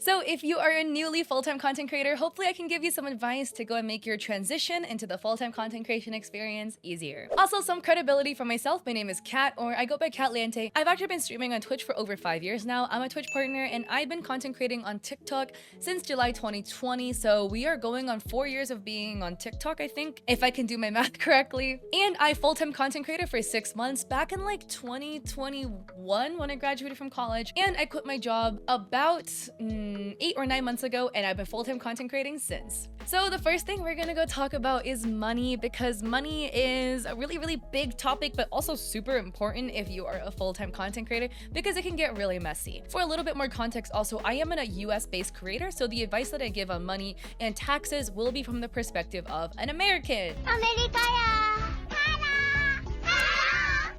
So if you are a newly full-time content creator, hopefully I can give you some advice to go and make your transition into the full-time content creation experience easier. Also, some credibility for myself. My name is Kat, or I go by Kat Liente. I've actually been streaming on Twitch for over 5 years now. I'm a Twitch partner, and I've been content creating on TikTok since July 2020. So we are going on 4 years of being on TikTok, I think, if I can do my math correctly. And I full-time content creator for 6 months back in like 2021 when I graduated from college. And I quit my job about 8 or 9 months ago, and I've been full-time content creating since. So the first thing we're gonna go talk about is money, because money is a really, really big topic, but also super important if you are a full-time content creator, because it can get really messy. For a little bit more context also, I am a US-based creator, so the advice that I give on money and taxes will be from the perspective of an American.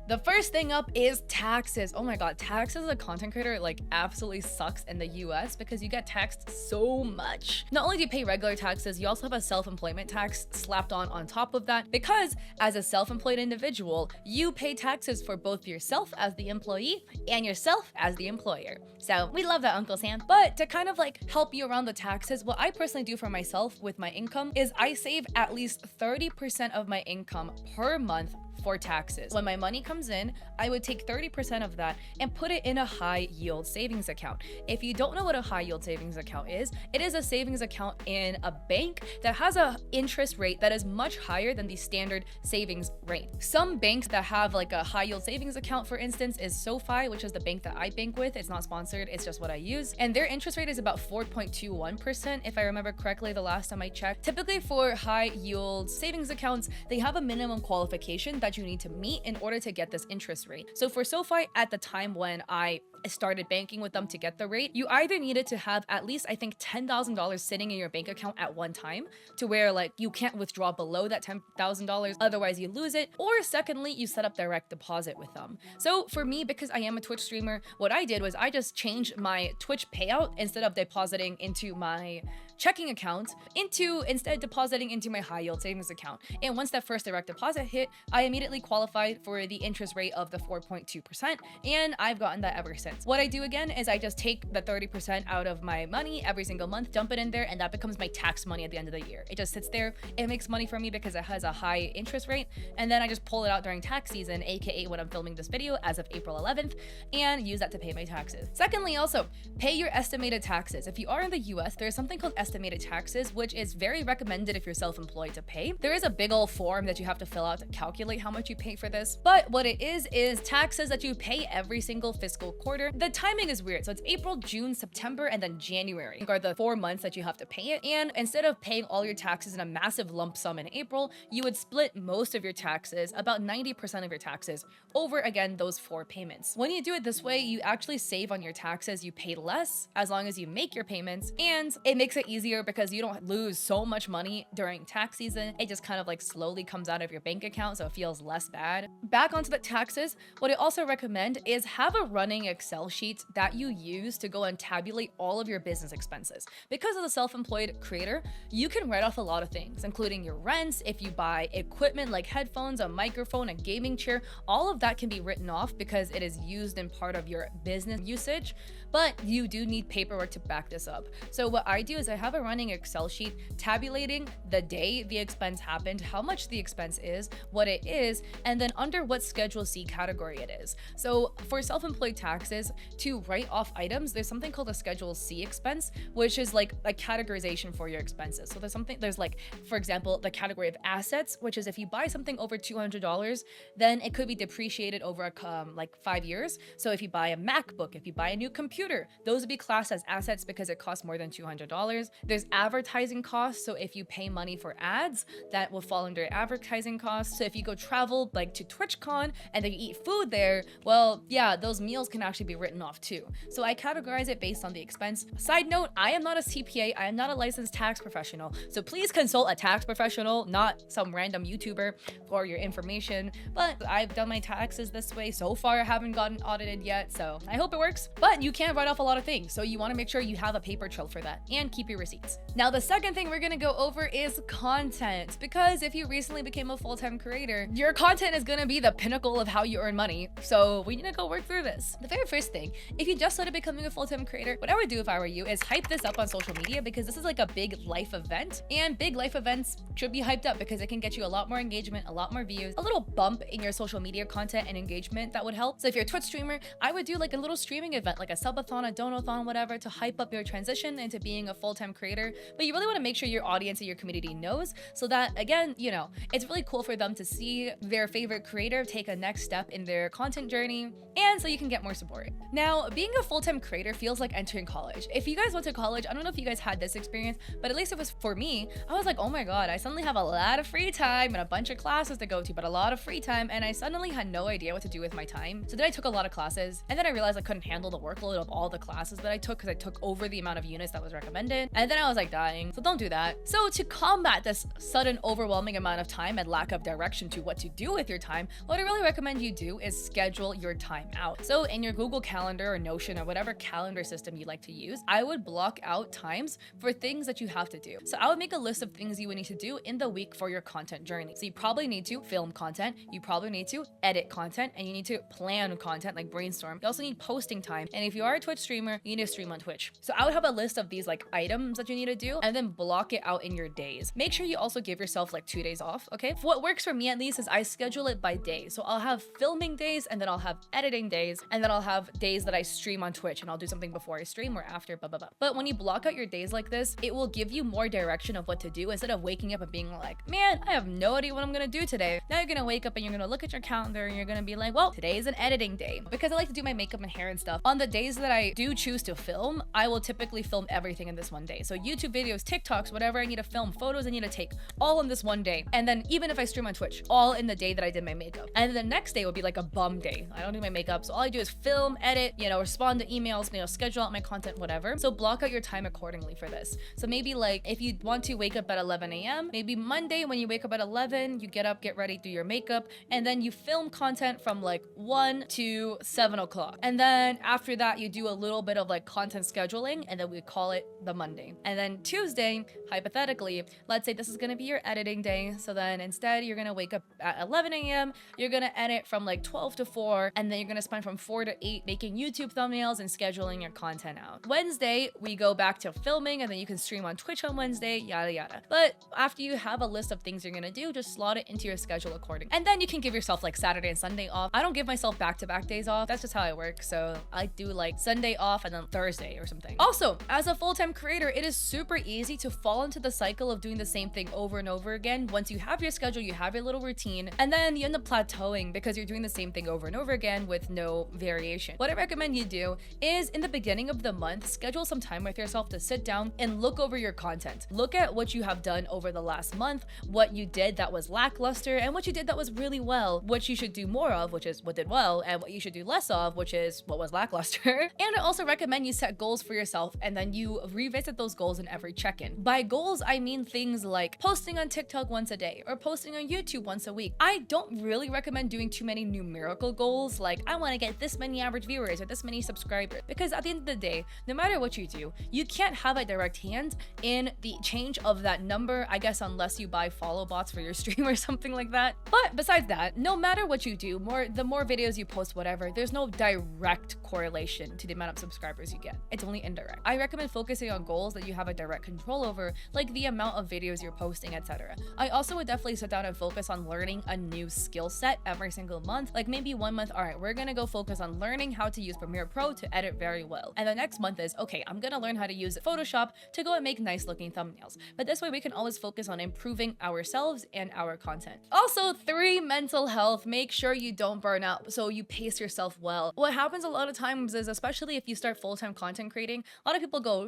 The first thing up is taxes. Oh my god, taxes as a content creator like absolutely sucks in the US because you get taxed so much. Not only do you pay regular taxes, you also have a self-employment tax slapped on top of that, because as a self-employed individual, you pay taxes for both yourself as the employee and yourself as the employer. So we love that, Uncle Sam. But to kind of like help you around the taxes, what I personally do for myself with my income is I save at least 30% of my income per month for taxes. When my money comes in, I would take 30% of that and put it in a high yield savings account. If you don't know what a high yield savings account is, it is a savings account in a bank that has a interest rate that is much higher than the standard savings rate. Some banks that have like a high yield savings account, for instance, is SoFi, which is the bank that I bank with. It's not sponsored, it's just what I use. And their interest rate is about 4.21%, if I remember correctly the last time I checked. Typically for high yield savings accounts, they have a minimum qualification that you need to meet in order to get this interest rate. So for SoFi, at the time when I started banking with them to get the rate, you either needed to have at least, I think, $10,000 sitting in your bank account at one time, to where like you can't withdraw below that $10,000, otherwise you lose it. Or secondly, you set up direct deposit with them. So for me, because I am a Twitch streamer, what I did was I just changed my Twitch payout, instead of depositing into my checking account, instead depositing into my high yield savings account. And once that first direct deposit hit, I immediately qualified for the interest rate of the 4.2%, and I've gotten that ever since. What I do again is I just take the 30% out of my money every single month, dump it in there, and that becomes my tax money at the end of the year. It just sits there. It makes money for me because it has a high interest rate, and then I just pull it out during tax season, aka when I'm filming this video as of April 11th, and use that to pay my taxes. Secondly, also, pay your estimated taxes. If you are in the US, there's something called estimated taxes, which is very recommended if you're self-employed to pay. There is a big old form that you have to fill out to calculate how much you pay for this, but what it is taxes that you pay every single fiscal quarter. The timing is weird, so it's April, June, September, and then January are the 4 months that you have to pay it. And instead of paying all your taxes in a massive lump sum in April, you would split most of your taxes, about 90% of your taxes, over again those 4 payments. When you do it this way, you actually save on your taxes. You pay less as long as you make your payments, and it makes it easier because you don't lose so much money during tax season. It just kind of like slowly comes out of your bank account, so it feels less bad. Back onto the taxes, what I also recommend is have a running Excel sheet that you use to go and tabulate all of your business expenses. Because as a self-employed creator, you can write off a lot of things, including your rents. If you buy equipment like headphones, a microphone, a gaming chair, all of that can be written off because it is used in part of your business usage, but you do need paperwork to back this up. So what I do is I have a running Excel sheet tabulating the day the expense happened, how much the expense is, what it is, and then under what Schedule C category it is. So for self-employed taxes, to write off items, there's something called a Schedule C expense, which is like a categorization for your expenses. So there's like, for example, the category of assets, which is if you buy something over $200, then it could be depreciated over like 5 years. So if you buy a MacBook, if you buy a new computer, those would be classed as assets because it costs more than $200. There's advertising costs. So if you pay money for ads, that will fall under advertising costs. So if you go travel like to TwitchCon and then you eat food there, well, yeah, those meals can actually be written off too. So I categorize it based on the expense. Side note, I am not a CPA. I am not a licensed tax professional. So please consult a tax professional, not some random YouTuber, for your information. But I've done my taxes this way. So far, I haven't gotten audited yet. So I hope it works. But you can write off a lot of things. So you want to make sure you have a paper trail for that and keep your receipts. Now, the second thing we're going to go over is content, because if you recently became a full-time creator, your content is going to be the pinnacle of how you earn money. So we need to go work through this. The very first thing, if you just started becoming a full-time creator, what I would do if I were you is hype this up on social media, because this is like a big life event, and big life events should be hyped up because it can get you a lot more engagement, a lot more views, a little bump in your social media content and engagement that would help. So if you're a Twitch streamer, I would do like a little streaming event, like a subathon, a donathon, whatever, to hype up your transition into being a full-time creator. But you really want to make sure your audience and your community knows, so that, again, you know, it's really cool for them to see their favorite creator take a next step in their content journey, and so you can get more support. Now, being a full-time creator feels like entering college. If you guys went to college, I don't know if you guys had this experience, but at least it was for me. I was like, oh my god, I suddenly have a lot of free time and a bunch of classes to go to, but a lot of free time, and I suddenly had no idea what to do with my time. So then I took a lot of classes, and then I realized I couldn't handle the workload of all the classes that I took because I took over the amount of units that was recommended, and then I was like dying. So don't do that. So to combat this sudden overwhelming amount of time and lack of direction to what to do with your time, what I really recommend you do is schedule your time out. So in your Google Calendar or Notion or whatever calendar system you like to use, I would block out times for things that you have to do. So I would make a list of things you would need to do in the week for your content journey. So you probably need to film content, you probably need to edit content, and you need to plan content, like brainstorm. You also need posting time, and if you are a Twitch streamer, you need to stream on Twitch. So I would have a list of these like items that you need to do, and then block it out in your days. Make sure you also give yourself like 2 days off, okay? What works for me at least is I schedule it by day. So I'll have filming days, and then I'll have editing days, and then I'll have days that I stream on Twitch, and I'll do something before I stream or after, blah, blah, blah. But when you block out your days like this, it will give you more direction of what to do instead of waking up and being like, man, I have no idea what I'm gonna do today. Now you're gonna wake up and you're gonna look at your calendar and you're gonna be like, well, today is an editing day. Because I like to do my makeup and hair and stuff. On the days that I do choose to film, I will typically film everything in this one day. So YouTube videos, TikToks, whatever I need to film, photos I need to take, all in this one day. And then even if I stream on Twitch, all in the day that I did my makeup. And then the next day would be like a bum day. I don't do my makeup, so all I do is film, edit, you know, respond to emails, you know, schedule out my content, whatever. So block out your time accordingly for this. So maybe like if you want to wake up at 11 a.m., maybe Monday when you wake up at 11, you get up, get ready, do your makeup, and then you film content from like 1 to 7 o'clock. And then after that, you do a little bit of like content scheduling, and then we call it the Monday. And then Tuesday, hypothetically, let's say this is gonna be your editing day. So then instead, you're gonna wake up at 11 a.m., you're gonna edit from like 12 to 4, and then you're gonna spend from 4 to 8 making YouTube thumbnails and scheduling your content out. Wednesday, we go back to filming, and then you can stream on Twitch on Wednesday, yada yada. But after you have a list of things you're gonna do, just slot it into your schedule accordingly. And then you can give yourself like Saturday and Sunday off. I don't give myself back-to-back days off. That's just how I work. So I do like Sunday off and then Thursday or something. Also, as a full-time creator, it is super easy to fall into the cycle of doing the same thing over and over again. Once you have your schedule, you have your little routine, and then you end up plateauing because you're doing the same thing over and over again with no variation. What I recommend you do is in the beginning of the month, schedule some time with yourself to sit down and look over your content. Look at what you have done over the last month, what you did that was lackluster, and what you did that was really well, what you should do more of, which is what did well, and what you should do less of, which is what was lackluster. And I also recommend you set goals for yourself, and then you revisit those goals in every check-in. By goals, I mean things like posting on TikTok once a day or posting on YouTube once a week. I don't really recommend doing too many numerical goals like I want to get this many average viewers or this many subscribers, because at the end of the day, no matter what you do, you can't have a direct hand in the change of that number, I guess, unless you buy follow bots for your stream or something like that. But besides that, no matter what you do, the more videos you post, whatever, there's no direct correlation to the amount of subscribers you get. It's only indirect. I recommend focusing on goals that you have a direct control over, like the amount of videos you're posting, etc. I also would definitely sit down and focus on learning a new skill set every single month. Like maybe 1 month, all right, we're gonna go focus on learning how to use Premiere Pro to edit very well. And the next month is, okay, I'm gonna learn how to use Photoshop to go and make nice looking thumbnails. But this way we can always focus on improving ourselves and our content. Also, 3, mental health. Make sure you don't burn out, so you pace yourself well. What happens a lot of times is, especially if you start full-time content creating, a lot of people go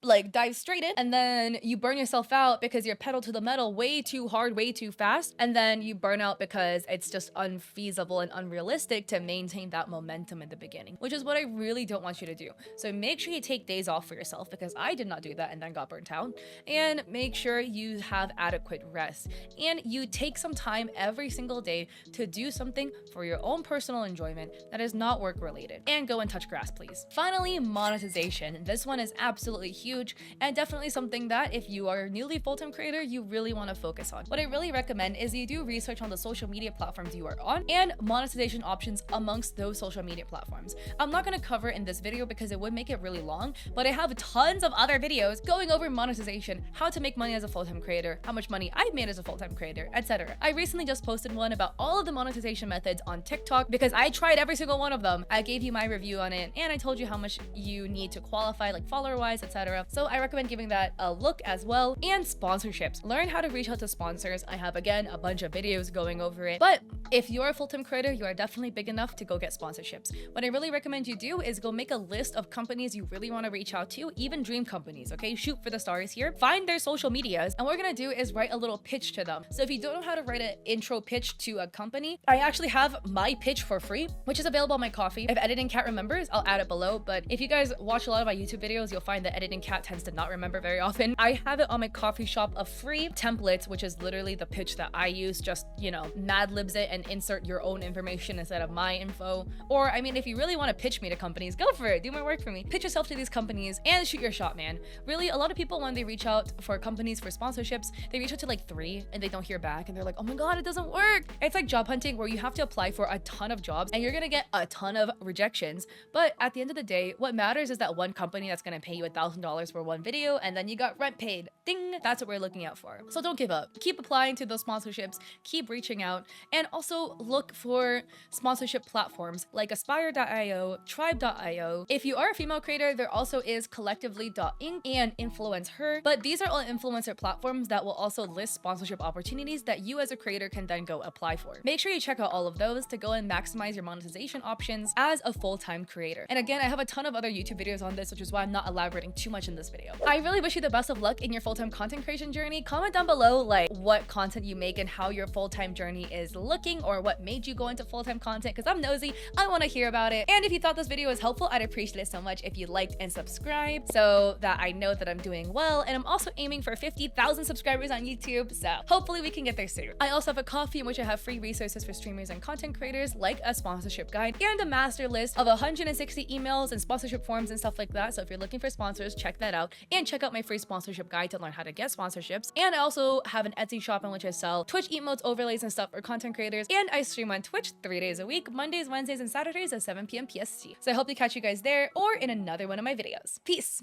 like dive straight in, and then you burn yourself out because you're pedal to the metal way too hard, way too fast, and then you burn out because it's just unfeasible and unrealistic to maintain that momentum in the beginning, which is what I really don't want you to do. So make sure you take days off for yourself, because I did not do that and then got burnt out. And make sure you have adequate rest, and you take some time every single day to do something for your own personal enjoyment that is not work related, and go and touch grass, please. Finally, monetization. This one is absolutely huge huge and definitely something that if you are a newly full-time creator, you really want to focus on. What I really recommend is you do research on the social media platforms you are on and monetization options amongst those social media platforms. I'm not going to cover in this video because it would make it really long, but I have tons of other videos going over monetization, how to make money as a full-time creator, how much money I've made as a full-time creator, etc. I recently just posted one about all of the monetization methods on TikTok because I tried every single one of them. I gave you my review on it and I told you how much you need to qualify, like follower-wise, etc. So I recommend giving that a look as well. And sponsorships. Learn how to reach out to sponsors. I have, again, a bunch of videos going over it. But if you're a full-time creator, you are definitely big enough to go get sponsorships. What I really recommend you do is go make a list of companies you really want to reach out to, even dream companies, okay? Shoot for the stars here. Find their social medias, and what we're gonna do is write a little pitch to them. So if you don't know how to write an intro pitch to a company, I actually have my pitch for free, which is available on my Coffee. If Editing Cat remembers, I'll add it below, but if you guys watch a lot of my YouTube videos, you'll find that Editing Cat tends to not remember very often. I have it on my Coffee shop of free templates, which is literally the pitch that I use, just, you know, Mad Libs it and insert your own information instead of my info. Or, I mean, if you really want to pitch me to companies, go for it. Do more work for me. Pitch yourself to these companies and shoot your shot, man. Really, a lot of people, when they reach out for companies for sponsorships, they reach out to like 3 and they don't hear back and they're like, oh my God, it doesn't work. It's like job hunting where you have to apply for a ton of jobs and you're gonna get a ton of rejections. But at the end of the day, what matters is that one company that's gonna pay you $1,000 for one video and then you got rent paid. Ding! That's what we're looking out for. So don't give up. Keep applying to those sponsorships, keep reaching out, and also look for sponsorship platforms like Aspire.io, Tribe.io. If you are a female creator, there also is Collectively.inc and Influencer, but these are all influencer platforms that will also list sponsorship opportunities that you as a creator can then go apply for. Make sure you check out all of those to go and maximize your monetization options as a full-time creator. And again, I have a ton of other YouTube videos on this, which is why I'm not elaborating too much in this video. I really wish you the best of luck in your full-time content creation journey. Comment down below like what content you make and how your full-time journey is looking, or what made you go into full-time content, because I'm nosy. I want to hear about it. And if you thought this video was helpful, I'd appreciate it so much if you liked and subscribed so that I know that I'm doing well. And I'm also aiming for 50,000 subscribers on YouTube, so hopefully we can get there soon. I also have a Coffee in which I have free resources for streamers and content creators, like a sponsorship guide and a master list of 160 emails and sponsorship forms and stuff like that. So if you're looking for sponsors, check that out, and check out my free sponsorship guide to learn how to get sponsorships. And I also have an Etsy shop in which I sell Twitch emotes, overlays, and stuff for content creators. And I stream on Twitch 3 days a week, Mondays, Wednesdays, and Saturdays at 7 p.m. PST. So I hope to catch you guys there or in another one of my videos. Peace!